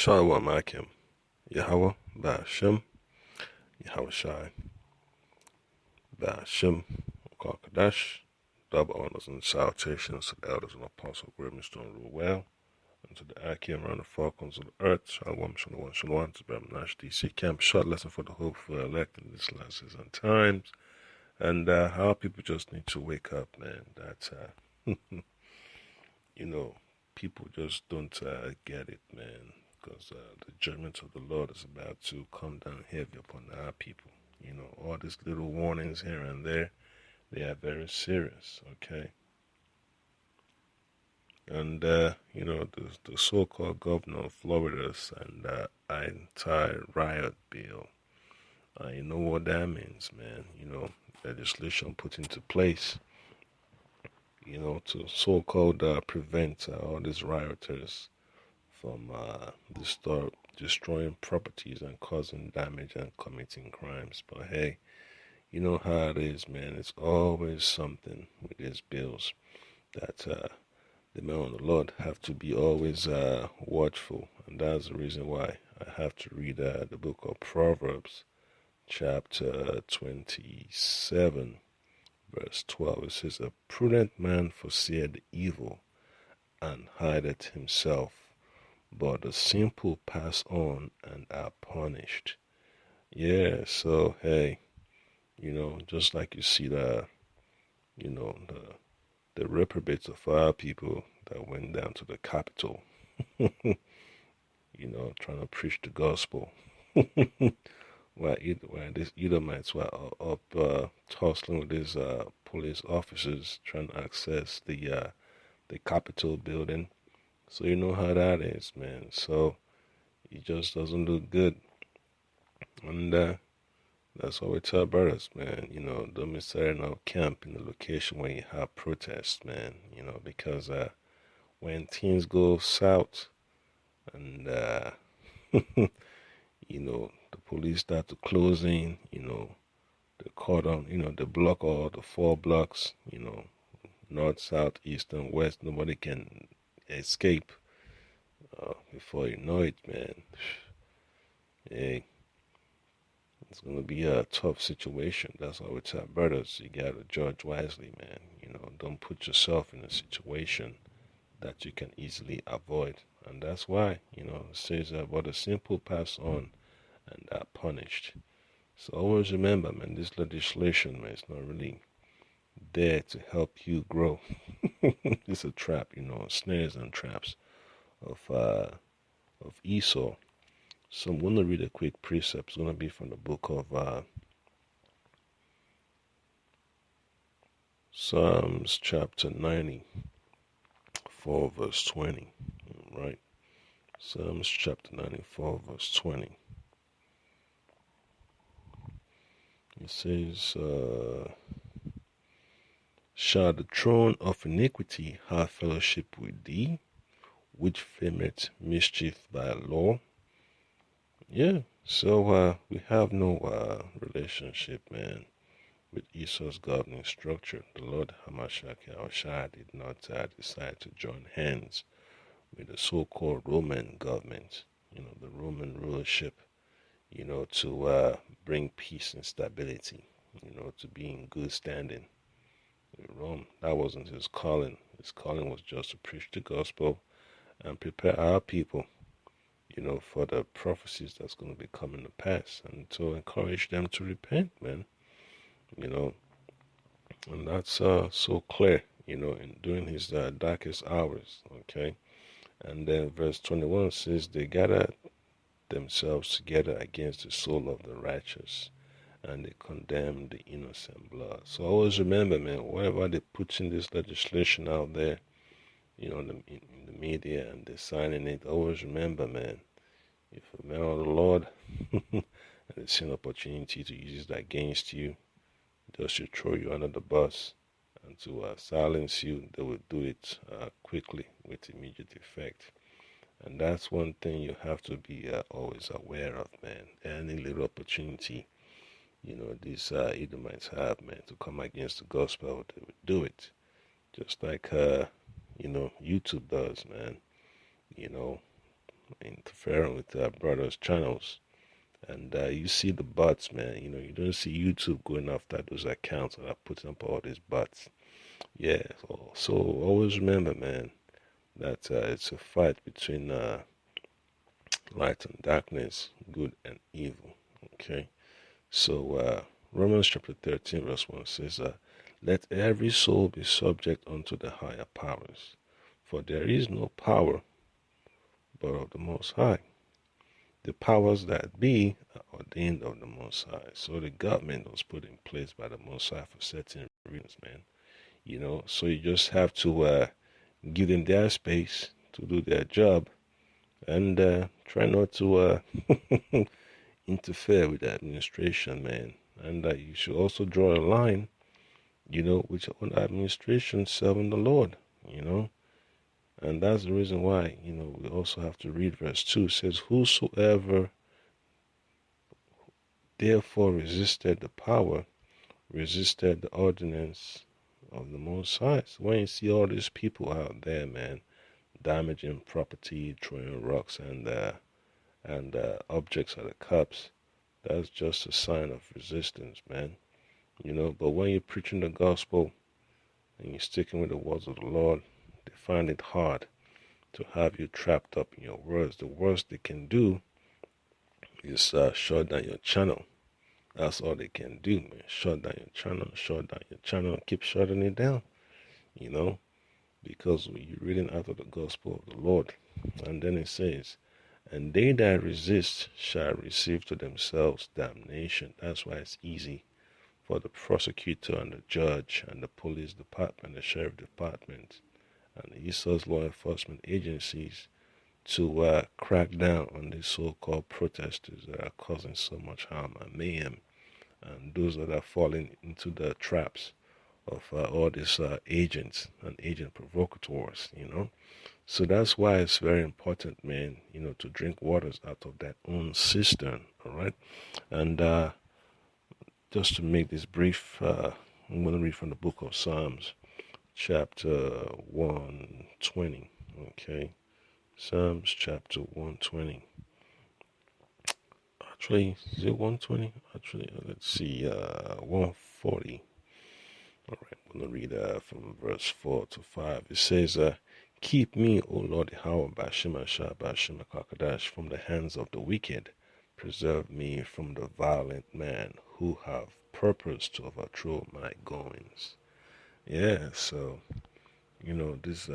Shalom Akim, Yahweh, Ba'ashem, Yahweh Shai, Ba'ashem, Kadash, double honors and salutations to the elders and apostle Grimmins doing real well, and to the Akim around the Falcons of the earth, Shalom, Shalom, Shalom, to Bam Nash DC Camp, short lesson for the hope for elect in these last season and times, and how people just need to wake up, man, that, you know, people just don't get it, man, because the judgment of the Lord is about to come down heavy upon our people. You know, all these little warnings here and there, they are very serious, okay? And, the so-called governor of Florida signed an anti-riot bill. You know what that means, man. Legislation put into place, to so-called prevent all these rioters from destroying properties and causing damage and committing crimes. But hey, you know how it is, man. It's always something with these bills that the men of the Lord have to be always watchful. And that's the reason why I have to read the book of Proverbs, chapter 27, verse 12. It says, "A prudent man foreseeth the evil and hideth himself, but the simple pass on and are punished." Yeah, so hey, just like you see the reprobates of our people that went down to the Capitol, trying to preach the gospel. While these Edomites were up tussling with these police officers trying to access the Capitol building. So you know how that is, man. So it just doesn't look good. And that's what we tell brothers, man. Don't be setting up camp in the location where you have protests, man. Because when things go south and, the police start to close in, the cordon, they block all the 4 blocks, north, south, east, and west. Nobody can escape before you know it, man. Hey, it's going to be a tough situation. That's why we tell brothers, you got to judge wisely, man. Don't put yourself in a situation that you can easily avoid. And that's why, it says but the simple pass on and are punished. So always remember, man, this legislation, man, is not really there to help you grow. It's a trap, snares and traps of Esau. So I'm going to read a quick precept. It's going to be from the book of Psalms chapter 94, verse 20. Right? Psalms chapter 94, verse 20. It says, "Shall the throne of iniquity have fellowship with thee, which fameth mischief by law?" Yeah, so we have no relationship, man, with Esau's governing structure. The Lord Hamashiach Yahushua did not decide to join hands with the so-called Roman government, the Roman rulership, to bring peace and stability, to be in good standing with Rome. That wasn't his calling. His calling was just to preach the gospel and prepare our people, for the prophecies that's going to be coming to pass, and to encourage them to repent, man. And that's so clear, during his darkest hours, okay? And then verse 21 says, "They gathered themselves together against the soul of the righteous, and they condemned the innocent blood." So always remember, man, whenever they put in this legislation out there, in the media, and they're signing it, always remember, man, if a man of the Lord and they see an opportunity to use it against you, just to throw you under the bus and to silence you, they will do it quickly with immediate effect. And that's one thing you have to be always aware of, man. Any little opportunity, these Edomites have, man, to come against the gospel, they would do it. Just like, YouTube does, man. interfering with our brothers' channels. And you see the bots, man. You don't see YouTube going after those accounts that are putting up all these bots. Yeah, so always remember, man, that it's a fight between light and darkness, good and evil. Okay, so Romans chapter 13, verse 1 says, let every soul be subject unto the higher powers, for there is no power but of the Most High. The powers that be are ordained of the Most High. So the government was put in place by the Most High for certain reasons, man. So you just have to give them their space to do their job, and try not to interfere with the administration, man. And you should also draw a line, which on administration serving the Lord, And that's the reason why, we also have to read verse 2. It says, whosoever therefore resisted the power, resisted the ordinance of the Most High. So when you see all these people out there, man, damaging property, throwing rocks and objects at the cops, that's just a sign of resistance, man. But when you're preaching the gospel and you're sticking with the words of the Lord, they find it hard to have you trapped up in your words. The worst they can do is shut down your channel. That's all they can do, man. Shut down your channel, and keep shutting it down, because you're reading out of the gospel of the Lord. And then it says, and they that resist shall receive to themselves damnation. That's why it's easy for the prosecutor and the judge and the police department, the sheriff department, and the ESOS law enforcement agencies to crack down on these so-called protesters that are causing so much harm and mayhem, and those that are falling into the traps of all these agents and agent provocateurs, So that's why it's very important, man, to drink waters out of that own cistern, all right? And just to make this brief, I'm going to read from the book of Psalms, chapter 120, okay? Psalms chapter 120. Actually, is it 120? Actually, let's see, 140. All right, I'm going to read from verse 4 to 5. It says, keep me, O Lord Yahweh, Bashima Shah, Bashima Kakadash, from the hands of the wicked. Preserve me from the violent man who have purpose to overthrow my goings. Yeah, so, this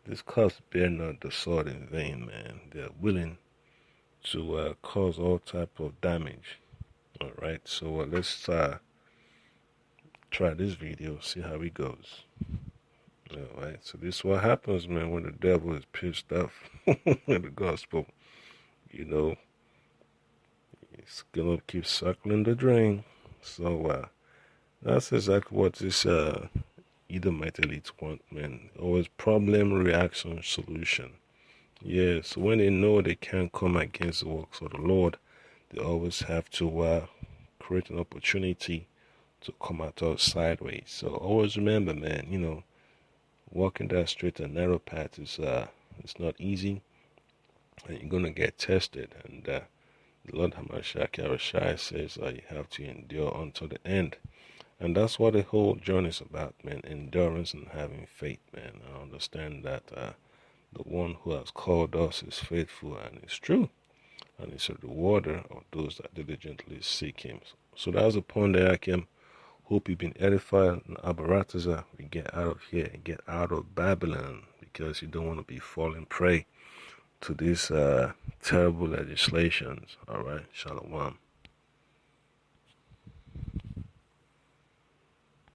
this cause bear not the sword in vain, man. They're willing to cause all type of damage. All right, so let's try this video, see how it goes. All right, so this is what happens, man, when the devil is pissed off with the gospel. It's gonna keep suckling the drain. So that's exactly what this Edomite elites want, man. Always problem, reaction, solution. Yeah, so when they know they can't come against the works of the Lord, they always have to create an opportunity to come at us sideways. So always remember, man, walking that straight and narrow path is it's not easy, and you're gonna get tested. And the Lord Hamashiach Yahushua says you have to endure until the end. And that's what the whole journey is about, man. Endurance and having faith, man. I understand that the one who has called us is faithful and is true, and is a rewarder of those that diligently seek him. So that's the point that I can hope you've been edified. And Abarataza, we get out of here and get out of Babylon, because you don't want to be falling prey to these terrible legislations. All right, Shalom.